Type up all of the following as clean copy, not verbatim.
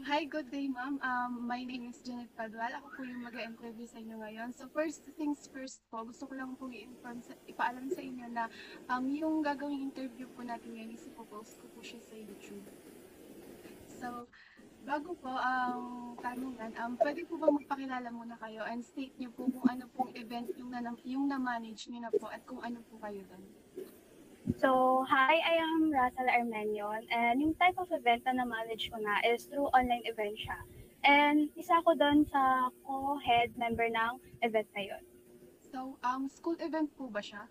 Hi, good day, ma'am. My name is Janet Padwal. Ako po yung mag-interview sa inyo ngayon. So first things first po, gusto ko lang po ipaalam sa inyo na yung gagawing interview po natin ngayon is ipopost ko po siya sa YouTube. So, bago po ang tanungan, pwede po ba magpakilala muna kayo and state niyo po kung ano pong event yung na-manage niyo na po at kung ano po kayo doon? So, hi, I am Russell Armenion, and yung type of event na na-manage ko na is through online event siya. And isa ko doon sa co-head member ng event na yun. So, school event po ba siya?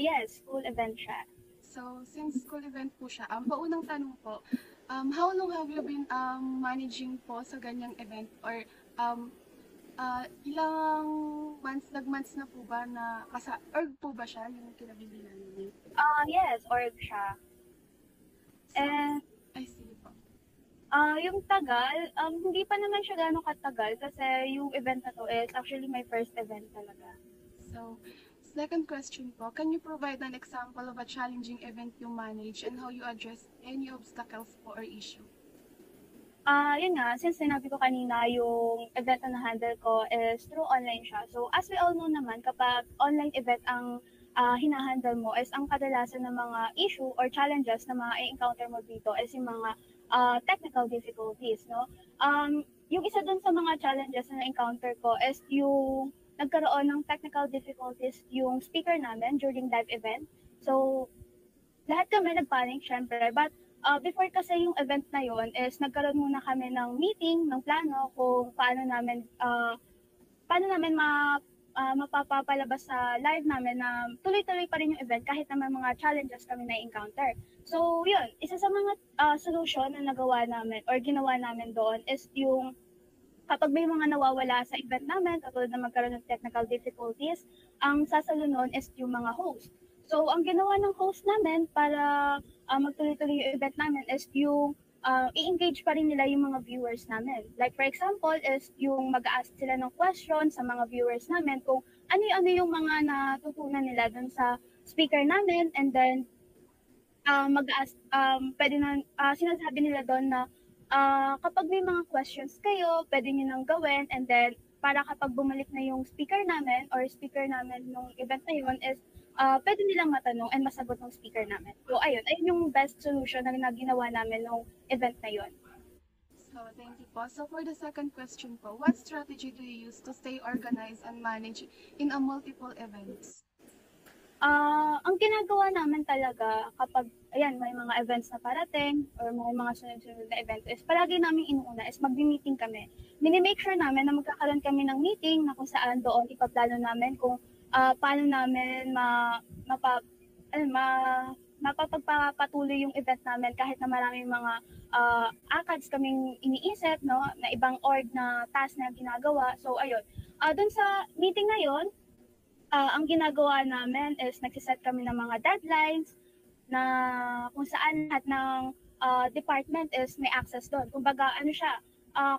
Yes, school event siya. So, since school event po siya, paunang tanong po, how long have you been managing po sa ganyang event? Or ilang months na po ba na org po ba siya yung kinabibilan niyo? Yes, org siya. So, And ay, sige po. yung tagal, hindi pa naman siya gano'ng katagal kasi yung event na to is actually my first event talaga. So, second question po, can you provide an example of a challenging event you manage and how you address any obstacles po or issue? Yun nga, since sinabi ko kanina, yung event na na-handle ko is through online siya. So, as we all know naman, kapag online event ang hinahandle mo is ang kadalasan ng mga issue or challenges na ma-encounter mo dito is yung mga technical difficulties, no? Yung isa dun sa mga challenges na na-encounter ko is yung nagkaroon ng technical difficulties yung speaker namin during live event. So, lahat kami nagpanic, syempre. But before kasi yung event na yon is nagkaroon muna kami ng meeting, ng plano kung paano namin mapapapalabas sa live namin na tuloy-tuloy pa rin yung event kahit naman mga challenges kami na encounter. So, yun, isa sa mga solution na nagawa namin or ginawa namin doon is yung kapag may mga nawawala sa event namin, katulad na magkaroon ng technical difficulties, ang sasalo nun is yung mga host. So, ang ginawa ng host namin para magtuloy-tuloy yung event namin is yung i-engage pa rin nila yung mga viewers namin. Like for example, is yung mag-ask sila ng question sa mga viewers namin kung ano yung mga natutunan nila dun sa speaker namin, and then mag-ask, pwede na, sinasabi nila doon na kapag may mga questions kayo, pwede nyo nang gawin, and then para kapag bumalik na yung speaker namin or speaker namin nung event na yun is pwede nilang matanong and masagot ng speaker namin. So ayun yung best solution na ginawa namin nung event na yun. So, thank you po. So, for the second question po, what strategy do you use to stay organized and manage in a multiple events? Ang ginagawa namin talaga kapag, ayan, may mga events na parating or may mga sunod-sunod na event is palagi namin inuuna is mag-meeting kami. Minimake sure namin na magkakaroon kami ng meeting na kung saan doon ipaplano namin kung paano namin mapapagpapatuloy yung event namin kahit na maraming mga ACADS kaming iniisip, no, na ibang org na task na ginagawa. So, ayun. Doon sa meeting na yon, ang ginagawa namin is nagsiset kami ng mga deadlines na kung saan lahat ng department is may access doon. Kumbaga, ano siya,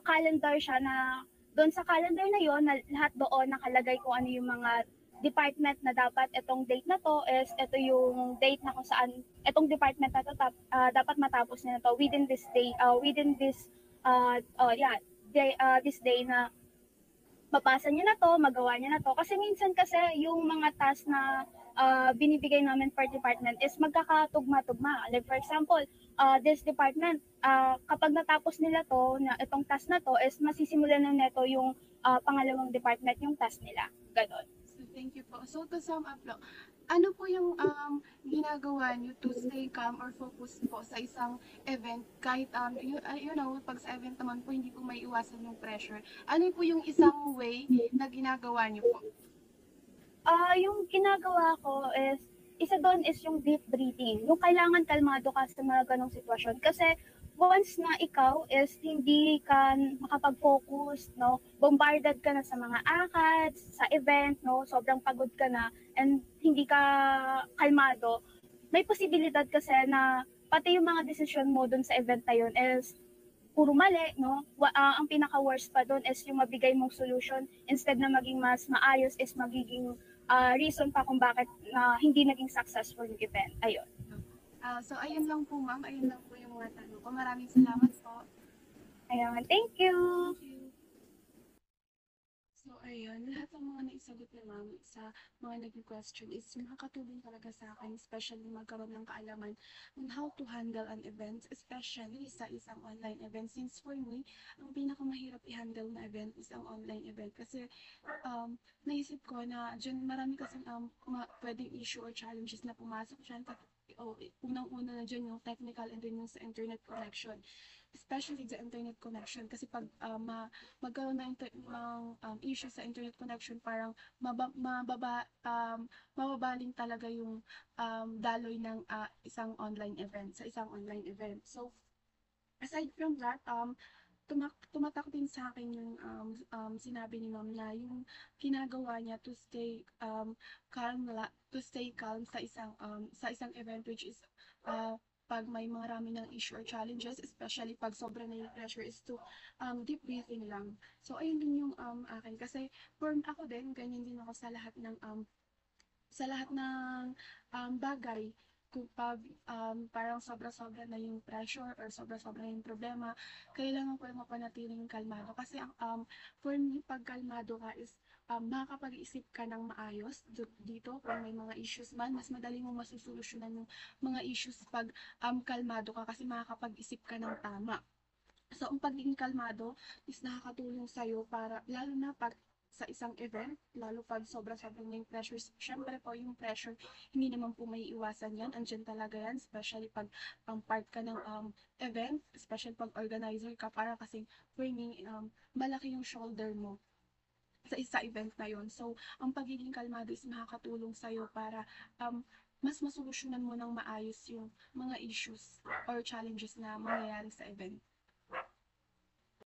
calendar siya na doon sa calendar na yon na lahat doon nakalagay kung ano yung mga department na dapat itong date na to is ito yung date na kung saan itong department na to dapat matapos nila to within this day, this day na mapasa niya na to, magawa niya na to. Kasi minsan kasi yung mga task na binibigay namin per department is magkakatugma-tugma. Like for example, this department, kapag natapos nila to, na itong task na to, is masisimulan na neto yung pangalawang department yung task nila. Ganon. So, thank you po. So, to sum up lang, ano po yung ginagawa niyo to stay calm or focus po sa isang event kahit pag sa event naman po hindi po may iwasan yung pressure. Ano po yung isang way na ginagawa niyo po? Yung ginagawa ko is, isa doon is yung deep breathing. Yung kailangan kalmado ka sa mga ganong sitwasyon. Kasi once na ikaw is hindi ka makapag-focus, no, bombarded ka na sa mga ACADS, sa event, no, sobrang pagod ka na, and hindi ka kalmado, may posibilidad kasi na pati yung mga decision mo doon sa event na yun is puro mali, no? Ang pinaka-worst pa doon is yung mabigay mong solution instead na maging mas maayos is magiging reason pa kung bakit hindi naging successful yung event. Ayun. So, ayun lang po ma'am. Ayun lang po yung mga tanong ko. Maraming salamat po. Ayan, thank you! Thank you. So, ayun, lahat ng mga naisagot ni ma'am sa mga naging question is makakatulong talaga sa akin, especially magkaroon ng kaalaman on how to handle an event, especially sa isang online event. Since for me, ang pinakamahirap i-handle na event is ang online event. Kasi naisip ko na dyan marami kasing pwedeng issue or challenges na pumasok dyan. Unang-una na dyan yung technical and then yung sa internet connection. Especially the internet connection kasi pag magkaroon ng issue sa internet connection, parang mababaling talaga yung daloy ng isang online event. So, aside from that, tumatak din sa akin yung sinabi ni ma'am na yung ginagawa niya to stay to stay calm sa isang event, which is pag may marami ng issue or challenges, especially pag sobra na yung pressure, is to deep breathing lang. So ayun din yung akin, kasi for ako din, ganyan din ako sa lahat ng bagay. Kung pag parang sobra-sobra na yung pressure or sobra-sobra na yung problema, kailangan ko lang mapanatiling kalmado. Kasi for me, pag kalmado ka is makakapag-isip ka ng maayos dito. Kung may mga issues man, mas madali mo masusolusyonan yung mga issues pag kalmado ka, kasi makakapag-isip ka ng tama. So, ang pagiging kalmado is nakakatulong sa'yo para, lalo na pag sa isang event, lalo pag sobra-sobra na yung pressure. Siyempre po, yung pressure, hindi naman po may iwasan yan. Andyan talaga yan, especially pag part ka ng event, especially pag organizer ka, para kasing for me, malaki yung shoulder mo sa event na yon. So, ang pagiging kalmado is makakatulong sa'yo para mas masolusyonan mo ng maayos yung mga issues or challenges na mangyayari sa event.